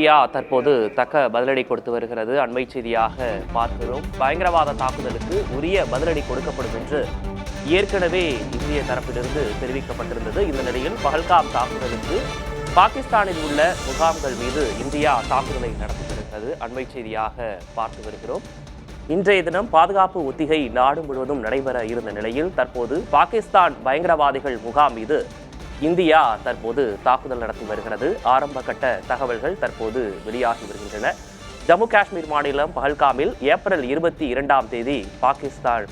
India தற்போது தக்க பதிலடி கொடுத்து வருகிறது. அண்மை செய்தியாக பார்க்கிறோம். பயங்கரவாத தாக்குதலுக்கு உரிய பதிலடி கொடுக்கப்படும் என்று ஏற்கனவே இந்திய தரப்பிலிருந்து தெரிவிக்கப்பட்டிருந்தது. இந்த நிலையில் பஹல்காம் தாக்குதலுக்கு பாகிஸ்தானில் உள்ள முகாம்கள் மீது இந்தியா தாக்குதலை நடத்தி வருகிறது. அண்மை செய்தியாக பார்த்து வருகிறோம். இன்றைய தினம் பாதுகாப்பு ஒத்திகை நாடு முழுவதும் நடைபெற இருந்த நிலையில் தற்போது பாகிஸ்தான் பயங்கரவாதிகள் முகாம் மீது இந்தியா தற்போது தாக்குதல் நடத்தி வருகிறது. ஆரம்ப கட்ட தகவல்கள் தற்போது வெளியாகி வருகின்றன. ஜம்மு காஷ்மீர் மாநிலம் பஹல்காமில் ஏப்ரல் 22 பாகிஸ்தான்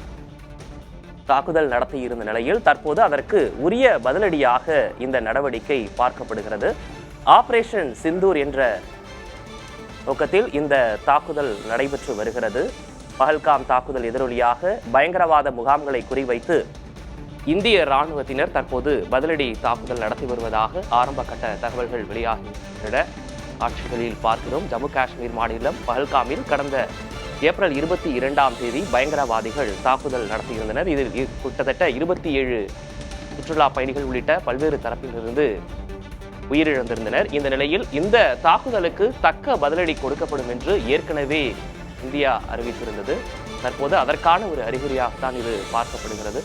தாக்குதல் நடத்தியிருந்த நிலையில் தற்போது அதற்கு உரிய பதிலடியாக இந்த நடவடிக்கை பார்க்கப்படுகிறது. ஆபரேஷன் சிந்தூர் என்ற நோக்கத்தில் இந்த தாக்குதல் நடைபெற்று வருகிறது. பஹல்காம் தாக்குதல் எதிரொலியாக பயங்கரவாத முகாம்களை குறிவைத்து இந்திய ராணுவத்தினர் தற்போது பதிலடி தாக்குதல் நடத்தி வருவதாக ஆரம்ப கட்ட தகவல்கள் வெளியாகின்றன. காட்சிகளில் பார்க்கிறோம். ஜம்மு காஷ்மீர் மாநிலம் பஹல்காமில் கடந்த ஏப்ரல் 22 பயங்கரவாதிகள் தாக்குதல் நடத்தியிருந்தனர். இதில் கிட்டத்தட்ட 27 சுற்றுலா பயணிகள் உள்ளிட்ட பல்வேறு தரப்பிலிருந்து உயிரிழந்திருந்தனர். இந்த நிலையில் இந்த தாக்குதலுக்கு தக்க பதிலடி கொடுக்கப்படும் என்று ஏற்கனவே இந்தியா அறிவித்திருந்தது. தற்போது அதற்கான ஒரு அறிகுறியாகத்தான் இது பார்க்கப்படுகிறது.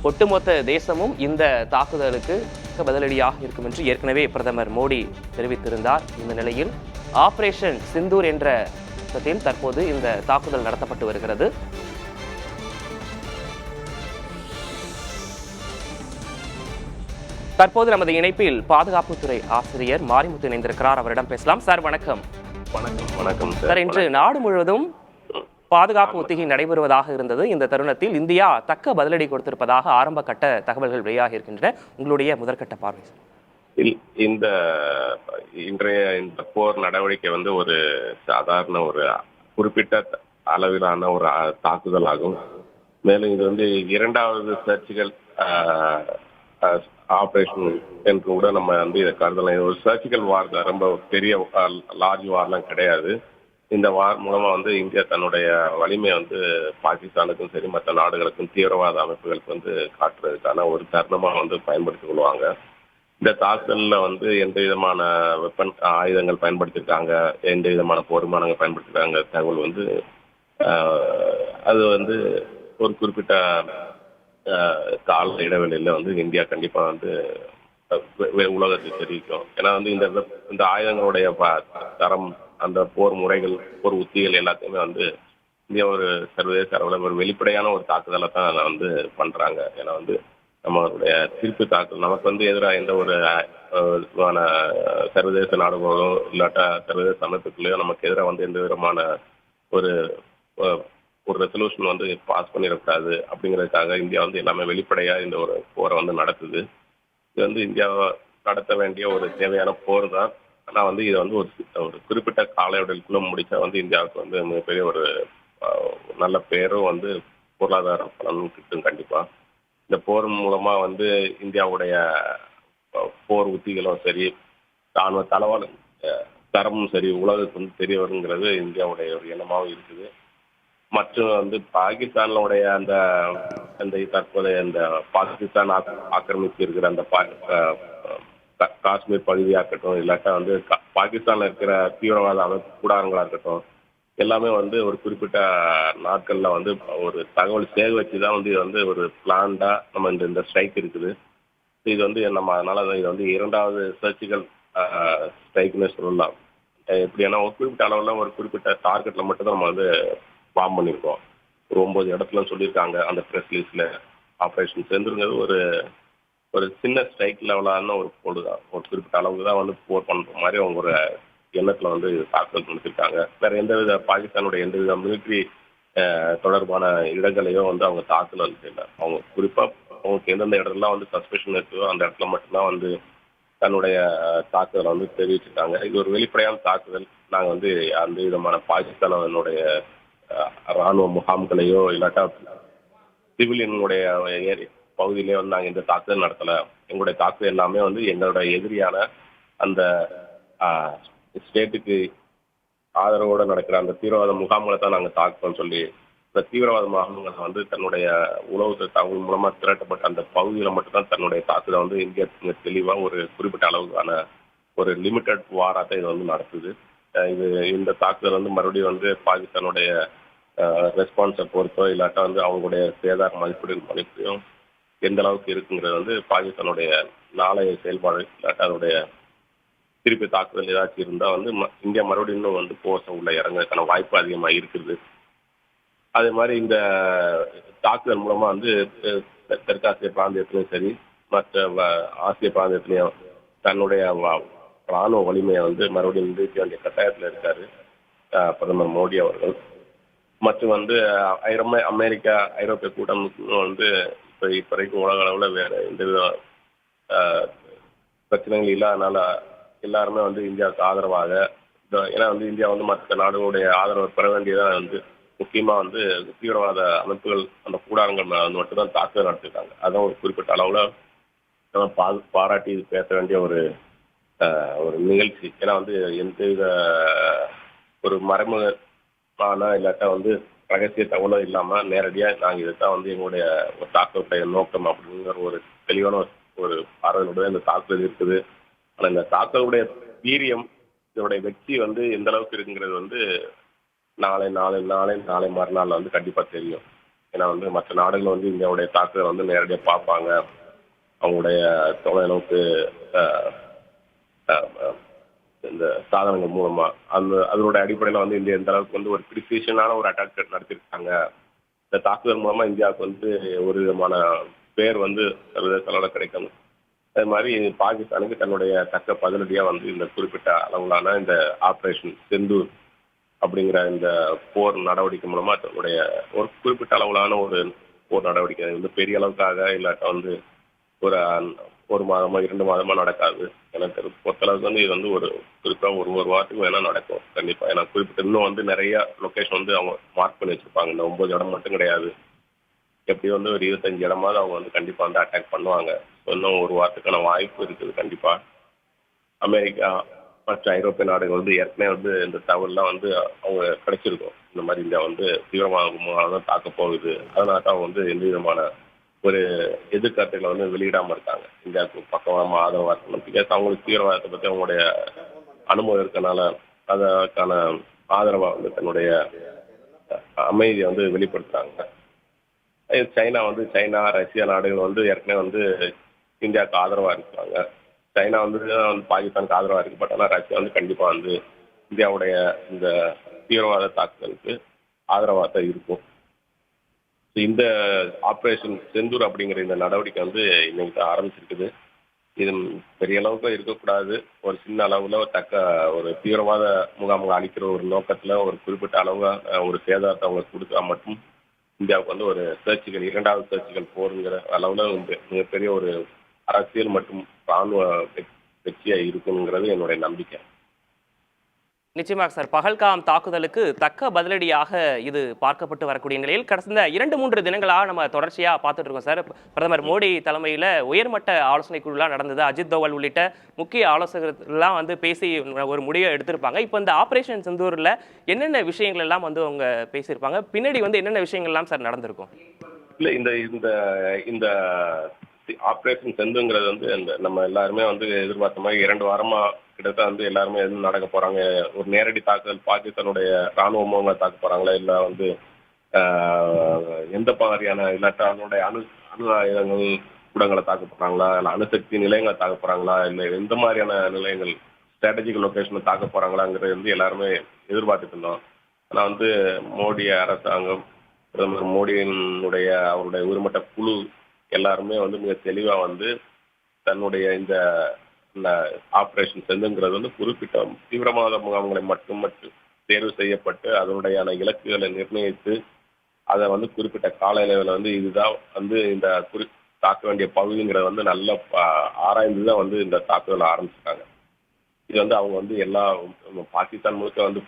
ஒட்டுமொத்த தேசமும் இந்த தாக்குதலுக்கு பதிலடியாக இருக்கும் என்று ஏற்கனவே பிரதமர் மோடி தெரிவித்திருந்தார். இந்த நிலையில் ஆபரேஷன் சிந்தூர் என்ற திட்டத்தில் தற்போது இந்த தாக்குதல் நடத்தப்பட்டு வருகிறது. தற்போது நமது இணைப்பில் பாதுகாப்புத்துறை ஆசிரியர் மாரிமுத்து இணைந்திருக்கிறார். அவரிடம் பேசலாம். சார் வணக்கம். வணக்கம் சார், இன்று நாடு முழுவதும் பாதுகாப்பு ஒத்திகை நடைபெறுவதாக இருந்தது. இந்த தருணத்தில் இந்தியா தக்க பதிலடி கொடுத்திருப்பதாக ஆரம்ப கட்ட தகவல்கள் வெளியாக இருக்கின்றன. உங்களுடைய முதற்கட்ட பார்வை. இந்த இன்றைய இந்த போர் நடவடிக்கை ஒரு சாதாரண ஒரு குறிப்பிட்ட அளவிலான ஒரு தாக்குதல் ஆகும். மேலும் இது இரண்டாவது சர்ச்சிக்கல் ஆபரேஷன் என்று கூட நம்ம இதை கருதலாம். ஒரு சர்ச்சிக்கல் வார் தான், ரொம்ப பெரிய லார்ஜ் வார்லாம் கிடையாது. இந்த வார் மூலமா இந்தியா தன்னுடைய வலிமை பாகிஸ்தானுக்கும் சரி மற்ற நாடுகளுக்கும் தீவிரவாத அமைப்புகளுக்கு காட்டுறதுக்கான ஒரு தருணமா பயன்படுத்திக் கொள்வாங்க. இந்த தாக்குதல்ல எந்த விதமான வெப்பன் ஆயுதங்கள் பயன்படுத்தியிருக்காங்க, எந்த விதமான போர் விமானங்கள் பயன்படுத்திருக்காங்க தகவல் அது ஒரு குறிப்பிட்ட கால இடைவெளியில இந்தியா கண்டிப்பா உலகத்தை தெரிவிக்கும். ஏன்னா இந்த ஆயுதங்களுடைய தரம், அந்த போர் முறைகள், போர் உத்திகள் எல்லாத்தையுமே இந்தியா ஒரு சர்வதேச அளவில் ஒரு வெளிப்படையான ஒரு தாக்குதலை தான் பண்றாங்க. ஏன்னா நம்மளுடைய திருப்பி தாக்குதல் நமக்கு எதிராக எந்த ஒரு சர்வதேச நாடுகளோ இல்லாட்டா சர்வதேச அமைப்புகளையோ நமக்கு எதிராக எந்த விதமான ஒரு ஒரு ரெசல்யூஷன் பாஸ் பண்ணிடக்கூடாது அப்படிங்கிறதுக்காக இந்தியா எல்லாமே வெளிப்படையா இந்த ஒரு போரை நடத்துது. இது இந்தியாவை நடத்த வேண்டிய ஒரு தேவையான போர் தான். ஆனா இது ஒரு குறிப்பிட்ட காலவெளிக்குள்ள முடிச்சா இந்தியாவுக்கு மிகப்பெரிய ஒரு நல்ல பேரும் பொருளாதார பலனும் கிட்டும். கண்டிப்பா இந்த போர் மூலமா இந்தியாவுடைய போர் உத்திகளும் சரி, ராணுவ தளவாட தரமும் சரி உலகத்துக்கு தெரிய வருங்கிறது இந்தியாவுடைய ஒரு எண்ணமாகவும் இருக்குது. மற்றும் பாகிஸ்தானுடைய அந்த தற்போதைய அந்த பாகிஸ்தான் ஆக்கிரமித்து இருக்கிற அந்த காஷ்மீர் பகுதியாகட்டும், இல்லாட்டா பாகிஸ்தான்ல இருக்கிற தீவிரவாத அமைப்பு கூடாரங்களா இருக்கட்டும், எல்லாமே ஒரு குறிப்பிட்ட நாட்கள்ல ஒரு தகவல் சேகரிச்சுதான் இது ஒரு பிளான்டா நம்ம இந்த ஸ்ட்ரைக் இருக்குது. இது நம்ம அதனால இது இரண்டாவது சர்ச்சிக்கல் ஸ்ட்ரைக்னு சொல்லலாம். எப்படின்னா ஒரு குறிப்பிட்ட அளவுல ஒரு குறிப்பிட்ட டார்கெட்ல மட்டும் தான் நம்ம பாம் பண்ணியிருக்கோம். ஒரு 9 இடத்துல சொல்லியிருக்காங்க அந்த ப்ரெஸ் ரிலீஸ்ல. ஆபரேஷன் சேர்ந்துருங்கிறது ஒரு சின்ன ஸ்ட்ரைக் லெவலான ஒரு போடு தான். ஒரு குறிப்பிட்ட அளவுக்கு தான் போர் பண்ற மாதிரி அவங்க ஒரு எண்ணத்துல தாக்குதல் நடத்திருக்காங்க. வேற எந்தவித பாகிஸ்தானுடைய எந்தவித மிலிட்ரி தொடர்பான இடங்களையோ அவங்க தாக்குதல் இல்லை. அவங்க குறிப்பா அவங்களுக்கு எந்தெந்த இடத்துலாம் சஸ்பெஷன் இருக்கோ அந்த இடத்துல மட்டும்தான் தன்னுடைய தாக்குதலை தெரிவிச்சிருக்காங்க. இது ஒரு வெளிப்படையான தாக்குதல். நாங்க அந்த விதமான பாகிஸ்தானுடைய ராணுவ முகாம்களையோ இல்லாட்டா சிவிலியனுடைய பகுதியிலே நாங்கள் இந்த தாக்குதல் நடத்தலை. எங்களுடைய தாக்குதல் எல்லாமே எங்களுடைய எதிரியான அந்த ஸ்டேட்டுக்கு ஆதரவோடு நடக்கிற அந்த தீவிரவாத முகாம்களை தான் நாங்கள் தாக்குவோம்னு சொல்லி இந்த தீவிரவாத முகாம்களை தன்னுடைய உளவு தகவல் மூலமாக திரட்டப்பட்ட அந்த பகுதியில் மட்டும்தான் தன்னுடைய தாக்குதலை இந்தியா தெளிவாக ஒரு குறிப்பிட்ட அளவுக்கான ஒரு லிமிட்டட் வாரா தான் இது வந்து நடத்துது. இது இந்த தாக்குதல் வந்து மறுபடியும் வந்து பாகிஸ்தானுடைய ரெஸ்பான்ஸை பொறுத்தோ இல்லாட்டா வந்து அவங்களுடைய சேதார மதிப்பீடும் எந்த அளவுக்கு இருக்குங்கிறது வந்து பாகிஸ்தானுடைய நாளைய செயல்பாடு இல்லாட்டா அதனுடைய திருப்பி தாக்குதல் ஏதாச்சும் இருந்தால் வந்து இந்தியா மறுபடியும் இன்னும் வந்து போர்ஸை உள்ள இறங்குறதுக்கான வாய்ப்பு அதிகமாக இருக்குது. அதே மாதிரி இந்த தாக்குதல் மூலமா வந்து தெற்காசிய பிராந்தியத்திலையும் சரி மற்ற ஆசிய பிராந்தியத்திலையும் தன்னுடைய ராணுவ வலிமையை வந்து மறுபடியும் நிரூபிக்க வேண்டிய கட்டாயத்தில் இருக்காரு பிரதமர் மோடி அவர்கள். மற்றும் வந்து அமெரிக்கா ஐரோப்பிய கூட்டம் வந்து இப்போ வரைக்கும் உலக அளவில் வேற எந்தவித பிரச்சனைகள் இல்லாதனால எல்லாருமே வந்து இந்தியாவுக்கு ஆதரவாக, ஏன்னா வந்து இந்தியா வந்து மற்ற நாடுகளுடைய ஆதரவை பெற வேண்டியதாக வந்து முக்கியமாக வந்து தீவிரவாத அமைப்புகள் அந்த கூடாரங்கள் வந்து மட்டும்தான் தாக்குதல் நடத்திருக்காங்க. அதான் ஒரு குறிப்பிட்ட அளவில் நம்ம பாராட்டி பேச வேண்டிய ஒரு ஒரு நிகழ்ச்சி. ஏன்னா வந்து எந்தவித ஒரு மறைமுகமான இல்லாட்டா வந்து ரகசிய தகவலும் இல்லாமல் நேரடியாக நாங்கள் இதைத்தான் வந்து எங்களுடைய ஒரு தாக்குதலுடைய நோக்கம் அப்படிங்கிற ஒரு தெளிவான ஒரு பார்வையினுடைய இந்த தாக்குதல் இருக்குது. ஆனால் இந்த தாக்குதலுடைய வீரியம் இதனுடைய வெற்றி வந்து எந்த அளவுக்கு இருக்குங்கிறது வந்து நாளை நாளை நாளை நாளை மறுநாள் வந்து கண்டிப்பாக தெரியும். ஏன்னா வந்து மற்ற நாடுகள் வந்து இந்தியாவுடைய தாக்குதலை வந்து நேரடியாக பார்ப்பாங்க. அவங்களுடைய தொலைநோக்கு இந்த சாதனங்கள் மூலமா அதனுடைய அடிப்படையில் வந்து இந்தியா எந்த அளவுக்கு வந்து ஒரு ப்ரிசிஷனான ஒரு அட்டாக் நடத்திருக்காங்க. இந்த தாக்குதல் மூலமா இந்தியாவுக்கு வந்து ஒரு விதமான பேர் வந்து சர்வதேச அளவில் கிடைக்கணும். அதே மாதிரி பாகிஸ்தானுக்கு தன்னுடைய தக்க பதிலடியா வந்து இந்த குறிப்பிட்ட அளவிலான இந்த ஆபரேஷன் செந்தூர் அப்படிங்கிற இந்த போர் நடவடிக்கை மூலமா தன்னுடைய ஒரு குறிப்பிட்ட அளவிலான ஒரு போர் நடவடிக்கை வந்து பெரிய அளவுக்காக இல்லாட்டா வந்து ஒரு மாதமா 2 மாதமா நடக்காது. எனக்கு பொறுத்தளவுக்கு வந்து இது வந்து ஒரு குறிப்பாக ஒரு வாரத்துக்கு வேணா நடக்கும் கண்டிப்பா. ஏன்னா குறிப்பிட்ட இன்னும் வந்து நிறைய லொக்கேஷன் வந்து அவங்க மார்க் பண்ணி வச்சிருப்பாங்க. இந்த 9 இடம் மட்டும் கிடையாது. எப்படி வந்து ஒரு 25 இடமாவது அவங்க வந்து கண்டிப்பா வந்து அட்டாக் பண்ணுவாங்க. இன்னும் ஒரு வாரத்துக்கான வாய்ப்பு இருக்குது கண்டிப்பா. அமெரிக்கா மற்ற ஐரோப்பிய நாடுகள் வந்து ஏற்கனவே வந்து இந்த தகவல்லாம் வந்து அவங்க கிடைச்சிருக்கும். இந்த மாதிரி இந்தியா வந்து தீவிரமாக தான் தாக்க போகுது. அதனால தான் அவங்க வந்து எந்த விதமான ஒரு எதிர்கருத்துக்களை வந்து வெளியிடாம இருக்காங்க. இந்தியாவுக்கு பக்கமா ஆதரவா இருக்கணும். பிகாஸ் அவங்களுக்கு தீவிரவாதத்தை பற்றி அவங்களுடைய அனுபவம் இருக்கனால அதற்கான ஆதரவா வந்து தன்னுடைய அமைதியை வந்து வெளிப்படுத்துறாங்க. சைனா ரஷ்யா நாடுகள் வந்து ஏற்கனவே வந்து இந்தியாவுக்கு ஆதரவா இருக்கிறாங்க. சைனா வந்து பாகிஸ்தானுக்கு ஆதரவா இருக்கு. பட் ஆனால் ரஷ்யா வந்து கண்டிப்பா வந்து இந்தியாவுடைய இந்த தீவிரவாத தாக்குதலுக்கு ஆதரவா தான் இருக்கும். இந்த ஆபரேஷன் செந்தூர் அப்படிங்கிற இந்த நடவடிக்கை வந்து இன்னைக்கு தான் ஆரம்பிச்சிருக்குது. இது பெரிய அளவுக்கு இருக்கக்கூடாது. ஒரு சின்ன அளவுல தக்க ஒரு தீவிரவாத முகாம்களை அளிக்கிற ஒரு நோக்கத்துல ஒரு குறிப்பிட்ட அளவு ஒரு சேதாரத்தை அவங்க கொடுத்தா மட்டும் இந்தியாவுக்கு வந்து ஒரு சர்ச்சைகள் 2வது சர்ச்சைகள் போருங்கிற அளவுல மிகப்பெரிய ஒரு அரசியல் மற்றும் ராணுவ வெற்றியா இருக்குங்கிறது என்னுடைய நம்பிக்கை. நிச்சயமாக சார். பகல்காம் தாக்குதலுக்கு தக்க பதிலடியாக இது பார்க்கப்பட்டு வரக்கூடிய நிலையில் கடந்த 2-3 தினங்களாக நம்ம தொடர்ச்சியாக பார்த்துட்டு இருக்கோம் சார். பிரதமர் மோடி தலைமையில் உயர்மட்ட ஆலோசனை குழுலாம் நடந்தது. அஜித் தோவல் உள்ளிட்ட முக்கிய ஆலோசகர்கள்லாம் வந்து பேசி ஒரு முடிவை எடுத்திருப்பாங்க. இப்போ இந்த ஆபரேஷன் செந்தூரில் என்னென்ன விஷயங்கள் எல்லாம் வந்து அவங்க பேசியிருப்பாங்க, பின்னாடி வந்து என்னென்ன விஷயங்கள்லாம் சார் நடந்திருக்கும்? இல்லை, இந்த இந்த இந்த ஆப்ரேஷன் செந்துங்கிறது வந்து நம்ம எல்லாருமே வந்து எதிர்பார்த்த மாதிரி 2 வாரமா கிட்டத்தட்ட வந்து எல்லாருமே எதுவும் நடக்க போறாங்க. ஒரு நேரடி தாக்குதல் பாகிஸ்தானுடைய ராணுவ முகங்களை தாக்க போறாங்களா, இல்லை வந்து எந்த மாதிரியான இல்லாட்டா அதனுடைய அணு ஆயுதங்கள் கூடங்களை தாக்க போறாங்களா, இல்லை அணுசக்தி நிலையங்களை தாக்க போறாங்களா, இல்லை எந்த மாதிரியான நிலையங்கள் ஸ்ட்ராட்டஜிக் லொக்கேஷனை தாக்க போறாங்களாங்கிறது வந்து எல்லாருமே எதிர்பார்த்துட்டு இருந்தோம். ஆனால் வந்து மோடி அரசாங்கம், பிரதமர் மோடியினுடைய அவருடைய உயர்மட்ட குழு எல்லாருமே வந்து மிக தெளிவா வந்து தன்னுடைய இந்த ஆபரேஷன் செந்துங்கிறது வந்து குறிப்பிட்ட தீவிரவாத முகாம்களை மட்டும் தேர்வு செய்யப்பட்டு அதனுடைய இலக்குகளை நிர்ணயித்து அதை வந்து குறிப்பிட்ட கால அளவில் வந்து இதுதான் வந்து இந்த தாக்க வேண்டிய பகுதிங்கிறத வந்து நல்லா ஆராய்ந்து தான் வந்து இந்த தாக்குதலை ஆரம்பிச்சிட்டாங்க. இது வந்து அவங்க வந்து எல்லா பாகிஸ்தான் முழுக்க வந்து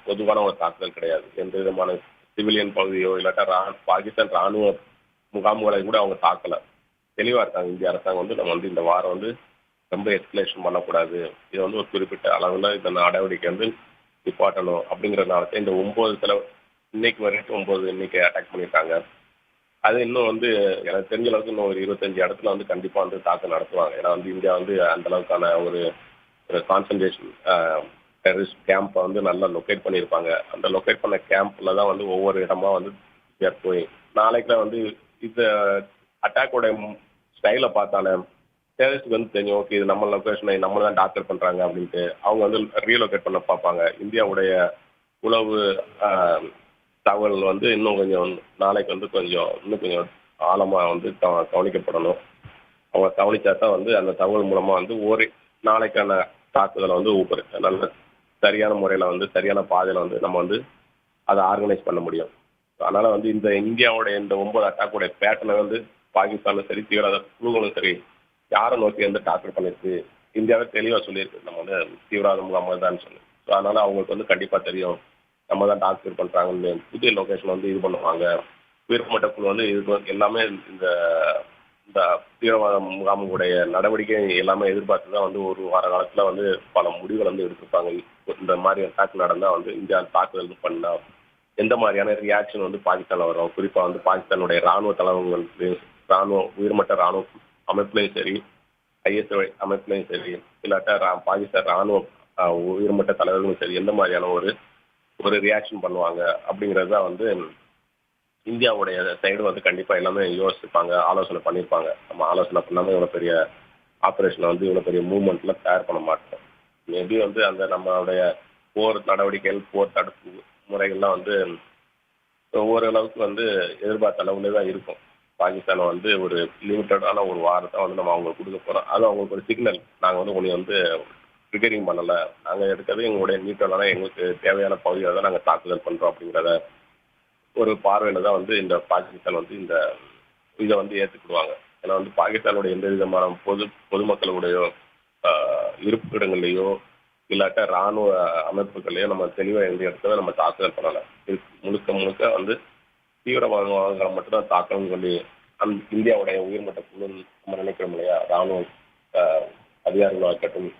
பொதுவான ஒரு தாக்குதல் கிடையாது. எந்த விதமான சிவிலியன் பகுதியோ இல்லாட்டா பாகிஸ்தான் ராணுவ முகாம்களை கூட அவங்க தாக்கல. தெளிவா இருக்காங்க இந்திய அரசாங்கம் வந்து நம்ம வந்து இந்த வாரம் வந்து ரொம்ப எஸ்கலேஷன் பண்ணக்கூடாது, இதை வந்து ஒரு குறிப்பிட்ட அளவில் இந்த நடவடிக்கை வந்து நிப்பாட்டணும் அப்படிங்கிறதுனால இந்த 9 இன்னைக்கு வரைக்கும் 9 இன்னைக்கு அட்டாக் பண்ணியிருக்காங்க. அது இன்னும் வந்து எனக்கு தெரிஞ்ச அளவுக்கு இன்னும் ஒரு 25 இடத்துல வந்து கண்டிப்பாக வந்து தாக்கம் நடத்துவாங்க. ஏன்னா வந்து இந்தியா வந்து அந்த அளவுக்கான ஒரு ஒரு கான்சன்ட்ரேஷன் டெரரிஸ்ட் கேம்பை வந்து நல்லா லொக்கேட் பண்ணியிருப்பாங்க. அந்த லொக்கேட் பண்ண கேம்ப்ல தான் வந்து ஒவ்வொரு இடமா வந்து போய் நாளைக்கு வந்து இந்த அட்டாக்கோட ஸ்டைலை பார்த்தாலே டெரரிஸ்ட் வந்து தெரியும், ஓகே இது நம்ம லொக்கேஷனை நம்ம தான் டார்கெட் பண்ணுறாங்க அப்படின்ட்டு அவங்க வந்து ரீலொகேட் பண்ண பார்ப்பாங்க. இந்தியாவுடைய உளவு தகவல் வந்து இன்னும் கொஞ்சம் நாளைக்கு வந்து இன்னும் கொஞ்சம் ஆழமாக வந்து கவனிக்கப்படணும். அவங்க கவனிச்சா தான் வந்து அந்த தகவல் மூலமாக வந்து ஒரு நாளைக்கான தாக்குதலை வந்து நல்ல சரியான முறையில் வந்து சரியான பாதையில் வந்து நம்ம வந்து அதை ஆர்கனைஸ் பண்ண முடியும். அதனால வந்து இந்த இந்தியாவுடைய இந்த 9 அட்டாக்குடைய பேட்டர்னை வந்து பாகிஸ்தானும் சரி தீவிரவாத குழுக்களும் சரி யாரை நோக்கி வந்து டார்கெட் பண்ணிருக்கு இந்தியாவே தெளிவாக சொல்லியிருக்கு, நம்ம வந்து தீவிரவாத முகாமல் தான் சொல்லி. ஸோ அதனால அவங்களுக்கு வந்து கண்டிப்பாக தெரியும் நம்ம தான் டார்கெட் பண்ணுறாங்கன்னு. புதிய லொக்கேஷன் வந்து இது பண்ணுவாங்க. உயர்மட்ட குழு வந்து இது எல்லாமே இந்த இந்த தீவிரவாத முகாமுடைய நடவடிக்கை எல்லாமே எதிர்பார்த்து தான் வந்து ஒரு வார காலத்தில் வந்து பல முடிவுகள் வந்து எடுத்திருப்பாங்க. இந்த மாதிரி அட்டாக் நடந்தால் வந்து இந்தியா தாக்குதல் பண்ணால் எந்த மாதிரியான ரியாக்ஷன் வந்து பாகிஸ்தானில் வரும். குறிப்பாக வந்து பாகிஸ்தானுடைய இராணுவ தலைவர்கள் உயர்மட்ட இராணுவ அமைப்புலையும் சரி ஐஎஸ்ஐ அமைப்புலையும் சரி இல்லாட்டா பாகிஸ்தான் இராணுவ உயர்மட்ட தலைவர்களும் சரி எந்த மாதிரியான ஒரு ரியாக்ஷன் பண்ணுவாங்க அப்படிங்கிறது தான் வந்து இந்தியாவுடைய சைடு வந்து கண்டிப்பாக எல்லாமே யோசிப்பாங்க, ஆலோசனை பண்ணியிருப்பாங்க. நம்ம ஆலோசனை பண்ணாமல் இவ்வளோ பெரிய ஆப்ரேஷனை வந்து இவ்வளோ பெரிய மூவ்மெண்ட்டில் தயார் பண்ண மாட்டோம். மேபி வந்து அந்த நம்மளுடைய போர் நடவடிக்கைகள் போர் தடுப்பு முறைகள்லாம் வந்து ஓரளவுக்கு வந்து எதிர்பார்த்த அளவுல தான் இருக்கும். பாகிஸ்தானை வந்து ஒரு லிமிட்டடான ஒரு வாரத்தை வந்து நம்ம அவங்களுக்கு கொடுக்க போகிறோம். அது அவங்களுக்கு ஒரு சிக்னல், நாங்கள் வந்து உன்னை வந்து ட்ரிகரிங் பண்ணலை, நாங்கள் எடுக்கிறது எங்களுடைய நீட்டோட எங்களுக்கு தேவையான பகுதியை தான் நாங்கள் தாக்குதல் பண்ணுறோம் அப்படிங்கிறத ஒரு பார்வையில் தான் வந்து இந்த பாகிஸ்தான் வந்து இதை வந்து ஏற்றுக்கிடுவாங்க. ஏன்னா வந்து பாகிஸ்தானுடைய எந்த விதமான பொதுமக்களுடைய இருப்பிடங்கள்லையோ இல்லாட்டா இராணுவ அமைப்புகள்லையோ நம்ம தெளிவாக எந்த இடத்துல நம்ம தாக்குதல் பண்ணலை. முழுக்க முழுக்க வந்து தீவிரவாதங்களை மட்டும்தான் தாக்கணும்னு சொல்லி இந்தியாவுடைய உயர்மட்ட குழு நம்ம நினைக்கிறோம் இல்லையா, இராணுவ அதிகாரிகளாக இருக்கட்டும்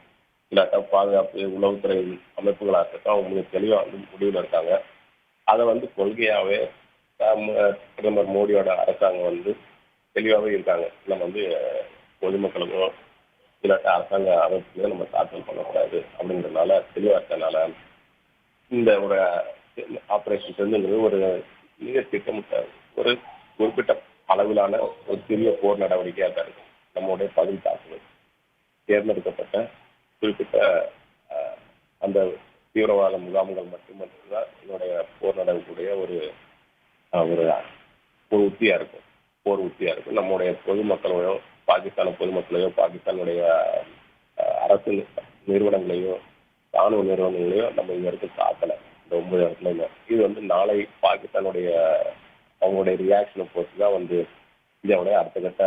இல்லாட்டா பாதுகாப்பு உளவுத்துறை அமைப்புகளாக இருக்கட்டும் அவங்க மிக தெளிவாக வந்து முடிவில் இருக்காங்க. அதை வந்து கொள்கையாகவே பிரதமர் மோடியோட அரசாங்கம் வந்து தெளிவாகவே இருக்காங்க. நம்ம வந்து பொதுமக்களுக்கோ இல்லாட்டா அரசாங்க அமைப்புகளோ நம்ம தாக்கல் பண்ணக்கூடாது அப்படிங்கிறதுனால தெளிவாக இருக்கனால இந்த ஒரு ஆப்ரேஷன் செஞ்சுங்கிறது ஒரு மிக திட்டமிட்ட ஒரு குறிப்பிட்ட அளவிலான ஒரு சிறிய போர் நடவடிக்கையாக தான் இருக்கும். நம்முடைய பதில் தாக்குதல் தேர்ந்தெடுக்கப்பட்ட குறிப்பிட்ட அந்த தீவிரவாத முகாம்கள் மட்டும்தான் என்னுடைய போர் நடவடிக்கையுடைய ஒரு ஒரு ஒரு உத்தியாக இருக்கும், போர் உத்தியாக இருக்கும். நம்முடைய பொதுமக்களையோ பாகிஸ்தான பொதுமக்களையோ பாகிஸ்தானுடைய அரசு நிறுவனங்களையோ ராணுவ நிறுவனங்களையோ நம்ம இங்கே வரைக்கும் தாக்கலை. இந்த 9 இடத்துல இது வந்து நாளை பாகிஸ்தானுடைய அவங்களுடைய ரியாக்ஷனை பொறுத்து தான் வந்து இந்தியாவுடைய அடுத்த கட்ட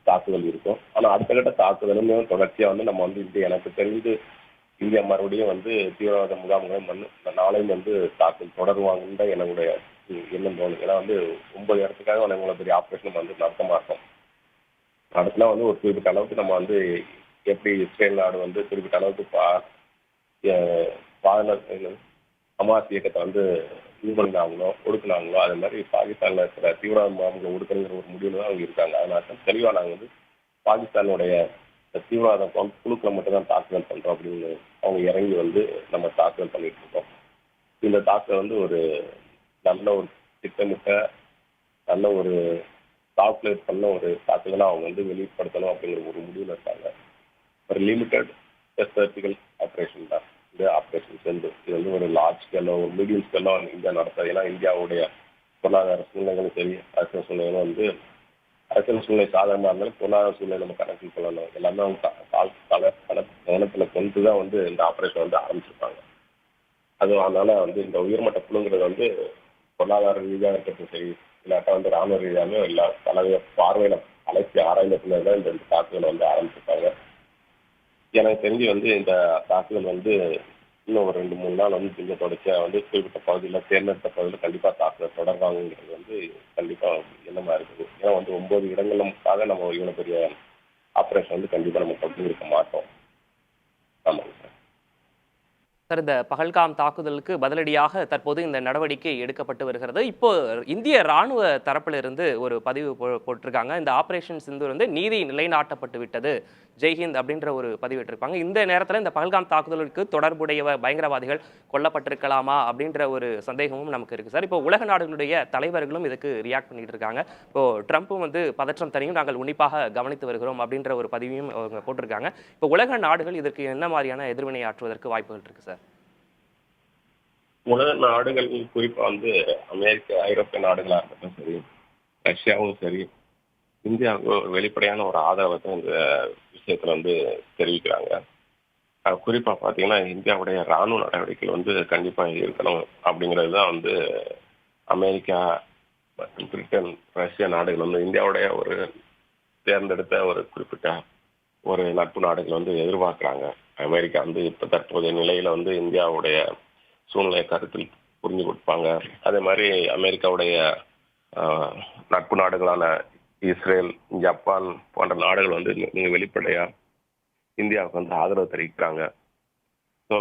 தாக்குதல் இருக்கும். ஆனால் அடுத்த கட்ட தாக்குதலுமே தொடர்ச்சியாக வந்து நம்ம வந்து எனக்கு தெரிந்து இந்தியா மறுபடியும் வந்து தீவிரவாத முகாம்களை நாளையும் வந்து தாக்கல் தொடருவாங்கன்னு தான் என்னுடைய எண்ணம் தோணும். ஏன்னா வந்து 9 இடத்துக்காக இவ்வளோ பெரிய ஆப்ரேஷன் வந்து நடத்த மாட்டோம். அடுத்தலாம் வந்து ஒரு குறிப்பிட்ட அளவுக்கு நம்ம வந்து எப்படி இஸ்ரேல் நாடு வந்து குறிப்பிட்ட அளவுக்கு ஹமாஸ் இயக்கத்தை வந்து இது பண்ணினாங்களோ ஒடுக்குனாங்களோ அதே மாதிரி பாகிஸ்தானில் இருக்கிற தீவிரவாத முகாம்களை ஒடுக்கணுங்கிற ஒரு முடிவில் தான் அவங்க இருக்காங்க. அதனால தான் தெளிவாக நாங்கள் வந்து பாகிஸ்தானுடைய தீவிரவாத குழுக்களை மட்டும் தான் தாக்குதல் பண்ணுறோம் அப்படின்னு அவங்க இறங்கி வந்து நம்ம தாக்குதல் பண்ணிட்டு இருக்கோம். இந்த தாக்குதல் வந்து ஒரு நல்ல ஒரு திட்டமிட்ட நல்ல ஒரு கால்குலேட் பண்ண ஒரு தாக்குதலாக அவங்க வந்து வெளிப்படுத்தணும் அப்படிங்கிற ஒரு முடிவில் இருக்காங்க. ஒரு லிமிட்டட் சர்ஜிக்கல் ஆப்ரேஷன் தான் இந்த ஆப்ரேஷன் சென்று இது வந்து ஒரு லார்ஜ் ஸ்கேலோ ஒரு மீடியம் ஸ்கேலோ இந்தியா நடத்தாது. ஏன்னா இந்தியாவுடைய பொருளாதார சூழ்நிலைகளும் சரி அரசியல் சூழ்நிலைகளும் வந்து அரசியல் சூழ்நிலை சாதாரணமாக இருந்தாலும் பொருளாதார சூழ்நிலை நம்ம கணக்கில் கொள்ளணும். எல்லாமே அவங்க கவனத்தில் கொண்டு தான் வந்து இந்த ஆப்ரேஷன் வந்து ஆரம்பிச்சிருப்பாங்க. அதுவும் அதனால வந்து இந்த உயர்மட்ட குழுங்கிறது வந்து பொருளாதார ரீதியாக இருக்கட்டும் சரி இல்லாட்டா வந்து ராணுவ ரீதியாகவே எல்லா தலைவ பார்வையில் அழைச்சி ஆராய்ந்த பின்னர் தான் இந்த தாக்குதலை வந்து ஆரம்பிச்சிருப்பாங்க. எனக்கு தெரிஞ்சு வந்து இந்த தாக்குதல் வந்து இன்னும் ஒரு 2-3 நாள் வந்து இந்த தொடர்ச்சியாக வந்து குறிப்பிட்ட பகுதியில் தேர்ந்தெடுத்த பகுதியில் கண்டிப்பாக தாக்குதல் தொடர்வாங்கிறது வந்து கண்டிப்பாக எண்ணமாக இருக்குது. ஏன்னா வந்து 9 இடங்களுக்காக நம்ம இவ்வளோ பெரிய ஆப்ரேஷன் வந்து கண்டிப்பாக நம்ம கொண்டு இருக்க மாட்டோம். ஆமாங்க சார். சார், இந்த பகல்காம் தாக்குதலுக்கு பதிலடியாக தற்போது இந்த நடவடிக்கை எடுக்கப்பட்டு வருகிறது. இப்போ இந்திய ராணுவ தரப்பிலிருந்து ஒரு பதிவு போட்டிருக்காங்க. இந்த ஆபரேஷன் சிந்தூர் வந்து நீதி நிலைநாட்டப்பட்டு விட்டது, ஜெய்ஹிந்த் அப்படின்ற ஒரு பதிவிட்டிருப்பாங்க. இந்த நேரத்தில் இந்த பகல்காம் தாக்குதலுக்கு தொடர்புடைய பயங்கரவாதிகள் கொல்லப்பட்டிருக்கலாமா அப்படின்ற ஒரு சந்தேகமும் நமக்கு இருக்கு சார். இப்போ உலக நாடுகளுடைய தலைவர்களும் இதுக்கு ரியாக்ட் பண்ணிட்டு இருக்காங்க. இப்போ ட்ரம்ப்பும் வந்து பதற்றம் தனியும் நாங்கள் உன்னிப்பாக கவனித்து வருகிறோம் அப்படின்ற ஒரு பதிவையும் அவங்க போட்டிருக்காங்க. இப்போ உலக நாடுகள் இதற்கு என்ன மாதிரியான எதிர்வினை ஆற்றுவதற்கு வாய்ப்புகள் இருக்கு சார்? உலக நாடுகள் குறிப்பா வந்து அமெரிக்க, ஐரோப்பிய நாடுகளா இருக்கட்டும் சரி, ரஷ்யாவும் சரி, இந்தியாவுக்கு ஒரு வெளிப்படையான ஒரு ஆதரவை தான் இந்த விஷயத்துல வந்து தெரிவிக்கிறாங்க. குறிப்பா பாத்தீங்கன்னா இந்தியாவுடைய ராணுவ நடவடிக்கைகள் வந்து கண்டிப்பா இருக்கணும் அப்படிங்கிறது தான் வந்து அமெரிக்கா மற்றும் பிரிட்டன், ரஷ்யா நாடுகள் வந்து இந்தியாவுடைய ஒரு தேர்ந்தெடுத்த ஒரு குறிப்பிட்ட ஒரு நட்பு நாடுகள் வந்து எதிர்பார்க்கிறாங்க. அமெரிக்கா வந்து இப்ப தற்போதைய நிலையில வந்து இந்தியாவுடைய சூழ்நிலை கருத்தில் புரிஞ்சு கொடுப்பாங்க. அதே மாதிரி அமெரிக்காவுடைய நட்பு நாடுகளான இஸ்ரேல், ஜப்பான் போன்ற நாடுகள் வந்து நீங்க வெளிப்படையா இந்தியாவுக்கு வந்து ஆதரவு தெரிவிக்கிறாங்க. ஸோ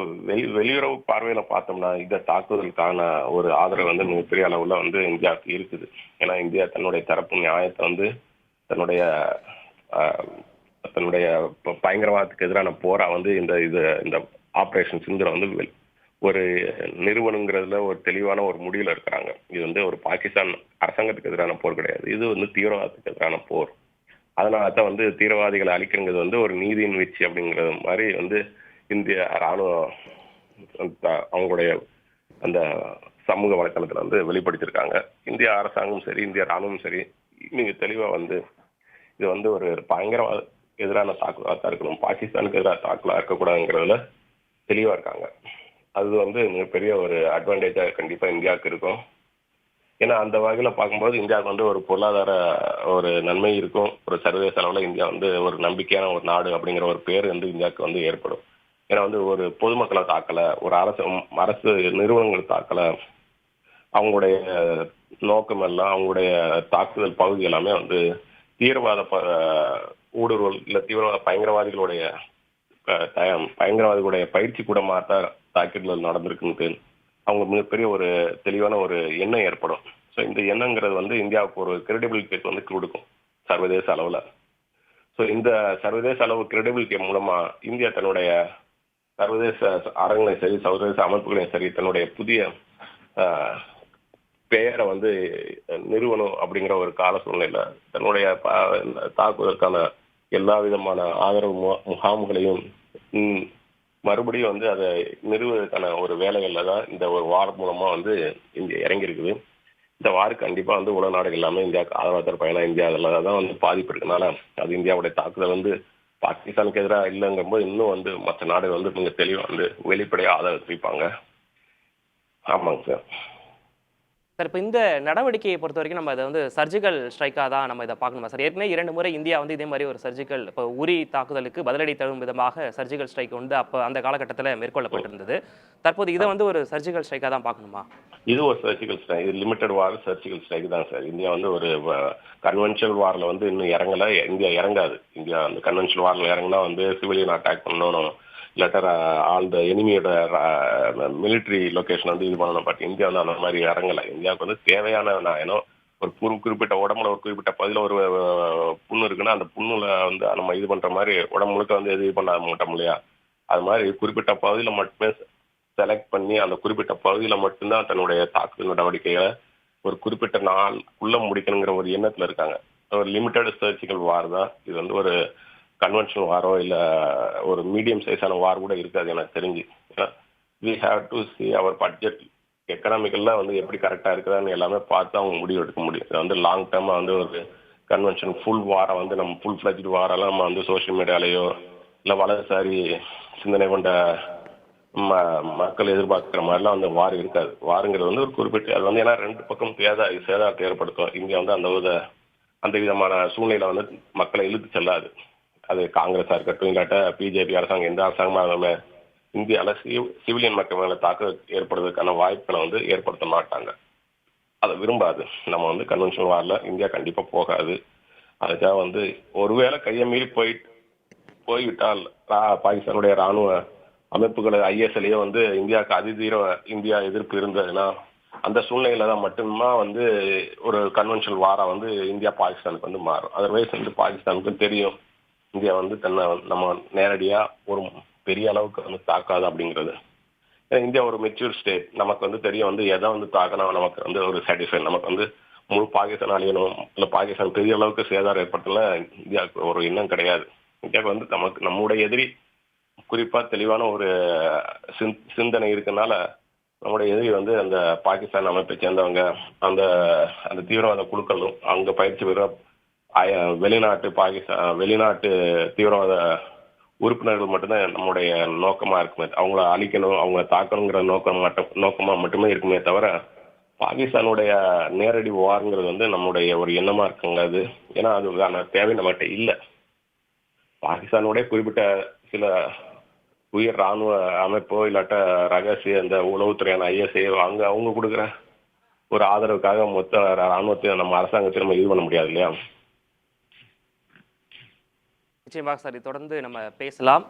வெளியுறவு பார்வையில பார்த்தோம்னா இந்த தாக்குதலுக்கான ஒரு ஆதரவு வந்து மிகப்பெரிய அளவுல வந்து இந்தியாவுக்கு இருக்குது. ஏன்னா இந்தியா தன்னுடைய தரப்பு நியாயத்தை வந்து தன்னுடைய தன்னுடைய பயங்கரவாதத்துக்கு எதிரான போரா வந்து இந்த ஆபரேஷன் சிந்தூரை வந்து ஒரு நிறுவனங்கிறதுல ஒரு தெளிவான ஒரு முடிவுல இருக்கிறாங்க. இது வந்து ஒரு பாகிஸ்தான் அரசாங்கத்துக்கு எதிரான போர் கிடையாது, இது வந்து தீவிரவாதத்துக்கு எதிரான போர். அதனால தான் வந்து தீவிரவாதிகளை அழிக்கிறது வந்து ஒரு நீதியின் வீழ்ச்சி அப்படிங்கிறது மாதிரி வந்து இந்திய ராணுவம் அவங்களுடைய அந்த சமூக வலைத்தளத்துல வந்து வெளிப்படுத்தியிருக்காங்க. இந்திய அரசாங்கமும் சரி, இந்திய ராணுவமும் சரி, நீங்க தெளிவா வந்து இது வந்து ஒரு பயங்கரவாத எதிரான தாக்குதலா தான் இருக்கணும், பாகிஸ்தானுக்கு எதிராக தாக்குதலா இருக்கக்கூடாதுங்கிறதுல தெளிவா இருக்காங்க. அது வந்து மிகப்பெரிய ஒரு அட்வான்டேஜா கண்டிப்பா இந்தியாவுக்கு இருக்கும். ஏன்னா அந்த வகையில பார்க்கும்போது இந்தியாவுக்கு வந்து ஒரு பொருளாதார ஒரு நன்மை இருக்கும். ஒரு சர்வதேச அளவில் இந்தியா வந்து ஒரு நம்பிக்கையான ஒரு நாடு அப்படிங்கிற ஒரு பேர் வந்து இந்தியாவுக்கு வந்து ஏற்படும். ஏன்னா வந்து ஒரு பொதுமக்களை தாக்கல, ஒரு அரசு நிறுவனங்கள் தாக்கல, அவங்களுடைய நோக்கம் எல்லாம் அவங்களுடைய தாக்குதல் பகுதி எல்லாமே வந்து தீவிரவாத ஊடுருவல் இல்ல தீவிரவாத பயங்கரவாதிகளுடைய பயிற்சி கூடமாக தான் தாக்குதல் நடந்திருக்குன்னு அவங்க மிகப்பெரிய ஒரு தெளிவான ஒரு எண்ணம் ஏற்படும். ஸோ இந்த எண்ணங்கிறது வந்து இந்தியாவுக்கு ஒரு கிரெடிபிலிட்டி வந்து கொடுக்கும் சர்வதேச அளவில். ஸோ இந்த சர்வதேச அளவு கிரெடிபிலிட்டி மூலமா இந்தியா தன்னுடைய சர்வதேச அரங்களையும் சரி, சர்வதேச அமைப்புகளையும் சரி, தன்னுடைய புதிய பெயரை வந்து நிறுவனம் அப்படிங்கிற ஒரு கால சூழ்நிலையில தன்னுடைய தாக்குதலுக்கான எல்லா விதமான ஆதரவு முகாம்களையும் மறுபடியும் வந்து அதை நிறுவுவதற்கான ஒரு வேலைகள்ல தான் இந்த ஒரு வார் மூலமா வந்து இந்தியா இறங்கியிருக்குது. இந்த வாருக்கு கண்டிப்பா வந்து உலக நாடுகள் எல்லாமே இந்தியாவுக்கு ஆதரவு தரப்பா. இந்தியா அதில் தான் வந்து பாதிப்பு இருக்கனால அது இந்தியாவுடைய தாக்குதல் வந்து பாகிஸ்தானுக்கு எதிராக இல்லைங்கும்போது இன்னும் வந்து மற்ற நாடுகள் வந்து மிக தெளிவாக வந்து வெளிப்படையாக ஆதரவு தெரிவிப்பாங்க. ஆமாங்க சார். சார், இப்போ இந்த நடவடிக்கையை பொறுத்த வரைக்கும் நம்ம இதை வந்து சர்ஜிக்கல் ஸ்ட்ரைக்காக தான் நம்ம இதை பார்க்கணுமா சார்? ஏற்கனவே 2 முறை இந்தியா வந்து இதே மாதிரி ஒரு சர்ஜிக்கல் இப்போ உரி தாக்குதலுக்கு பதிலடி தரும் விதமாக சர்ஜிக்கல் ஸ்ட்ரைக் வந்து அப்போ அந்த காலகட்டத்தில் மேற்கொள்ளப்பட்டிருந்தது. தற்போது இதை வந்து ஒரு சர்ஜிக்கல் ஸ்ட்ரைக்காக தான் பார்க்கணுமா? இது ஒரு சர்ஜிக்கல் ஸ்ட்ரைக், இது லிமிடெட் வார் சர்ஜிக்கல் ஸ்ட்ரைக் தான் சார். இந்தியா வந்து ஒரு கன்வென்ஷனல் வாரில் வந்து இன்னும் இறங்கலை, இந்தியா இறங்காது. இந்தியா அந்த கன்வென்ஷனல் வாரில் இறங்கினா வந்து சிவிலியன் அட்டாக் பண்ணணும், இல்லாட்டா ஆல் த எனிமியோட மிலிட்ரி லொகேஷன் வந்து இது பண்ணணும். பட் இந்தியா வந்து அந்த மாதிரி இறங்கலை. இந்தியாவுக்கு வந்து தேவையான ஏன்னா ஒரு குறிப்பிட்ட உடம்புல ஒரு குறிப்பிட்ட பகுதியில் ஒரு புண்ணு இருக்குன்னா அந்த புண்ணுல வந்து நம்ம இது பண்ற மாதிரி உடம்பு முழுக்க வந்து இது பண்ண மாட்டோம் இல்லையா? அது மாதிரி குறிப்பிட்ட பகுதியில் மட்டுமே செலக்ட் பண்ணி அந்த குறிப்பிட்ட பகுதியில் மட்டும்தான் தன்னுடைய தாக்குதல் நடவடிக்கைகளை ஒரு குறிப்பிட்ட நாளுக்குள்ள முடிக்கணுங்கிற ஒரு எண்ணத்துல இருக்காங்க. ஒரு லிமிட்டட் சர்ஜிக்கல் வார் தான் இது. வந்து ஒரு கன்வென்ஷனல் வாரோ இல்ல ஒரு மீடியம் சைஸான வார் கூட இருக்காது எனக்கு தெரிஞ்சு. We have to see our budget எக்கனாமிக்கெல்லாம் வந்து எப்படி கரெக்டா இருக்குதான்னு எல்லாமே பார்த்து அவங்க முடிவு எடுக்க முடியும். இது வந்து லாங் டேர்மா வந்து ஒரு கன்வென்ஷன் ஃபுல் வாரை வந்து நம்ம ஃபுல் ஃபிளஜ்டு வாரெல்லாம் நம்ம வந்து சோசியல் மீடியாலேயோ இல்லை வலதுசாரி சிந்தனை கொண்ட மக்கள் எதிர்பார்க்கிற மாதிரிலாம் வந்து வார் இருக்காது. வாருங்கிறது வந்து ஒரு குறிப்பிட்ட அது வந்து ஏன்னா 2 பக்கம் சேதாரத்தை ஏற்படுத்தும். இந்தியா வந்து அந்த விதமான சூழ்நிலை வந்து மக்களை இழுத்து செல்லாது. அது காங்கிரஸா இருக்கட்டும் இல்லாட்ட பிஜேபி அரசாங்கம் எந்த அரசாங்கமாக இருந்தாலும் இந்தியாவில் சிவிலியன் மக்கள் மேலே தாக்குதல் ஏற்படுவதற்கான வாய்ப்புகளை வந்து ஏற்படுத்த மாட்டாங்க. அதை விரும்பாது. நம்ம வந்து கன்வென்ஷனல் வார்ல இந்தியா கண்டிப்பா போகாது. அதுக்காக வந்து ஒருவேளை கையை மீறி போய்விட்டால் பாகிஸ்தானுடைய ராணுவ அமைப்புகள் ஐஎஸ்எல்லையே வந்து இந்தியாவுக்கு அதிதீர இந்தியா எதிர்ப்பு இருந்ததுன்னா அந்த சூழ்நிலையில தான் மட்டும்தான் வந்து ஒரு கன்வென்ஷனல் வாரா வந்து இந்தியா பாகிஸ்தானுக்கு வந்து மாறும். அதர்வைஸ் வந்து பாகிஸ்தானுக்கு தெரியும் இந்தியா வந்து தன்னை நம்ம நேரடியா ஒரு பெரிய அளவுக்கு வந்து தாக்காது அப்படிங்கிறது. ஏன்னா இந்தியா ஒரு மெச்சூர் ஸ்டேட். நமக்கு வந்து தெரியும் வந்து எதை வந்து தாக்கினா நமக்கு வந்து ஒரு சாட்டிஸ்ஃபை, நமக்கு வந்து முழு பாகிஸ்தான் அழியணும் இல்லை பாகிஸ்தான் பெரிய அளவுக்கு சேதாரம் ஏற்படுத்தல இந்தியாவுக்கு ஒரு எண்ணம் கிடையாது. இந்தியாவுக்கு வந்து நமக்கு நம்முடைய எதிரி குறிப்பா தெளிவான ஒரு சிந்தனை இருக்கனால நம்முடைய எதிரி வந்து அந்த பாகிஸ்தான் அமைப்பை சேர்ந்தவங்க, அந்த அந்த தீவிரவாத குழுக்களும் அங்க பயிற்சி பெற வெளிநாட்டு தீவிரவாத உறுப்பினர்கள் மட்டும்தான் நம்முடைய நோக்கமா இருக்குமே. அவங்கள அழிக்கணும், அவங்கள தாக்கணுங்கிற நோக்கமா மட்டுமே இருக்குமே தவிர பாகிஸ்தானுடைய நேரடி வாருங்கிறது வந்து நம்முடைய ஒரு எண்ணமா இருக்குங்க அது. ஏன்னா அதுக்கான தேவை நம்மகிட்ட இல்லை. பாகிஸ்தானுடைய குறிப்பிட்ட சில உயர் ராணுவ அமைப்போ இல்லாட்ட ரகசிய இந்த உளவுத்துறையான ஐஎஸ்ஐ அவங்க கொடுக்குற ஒரு ஆதரவுக்காக மொத்த ராணுவத்தை நம்ம அரசாங்கத்தை நம்ம இது பண்ண முடியாது இல்லையா? நிச்சயமாக சார், தொடர்ந்து நம்ம பேசலாம்.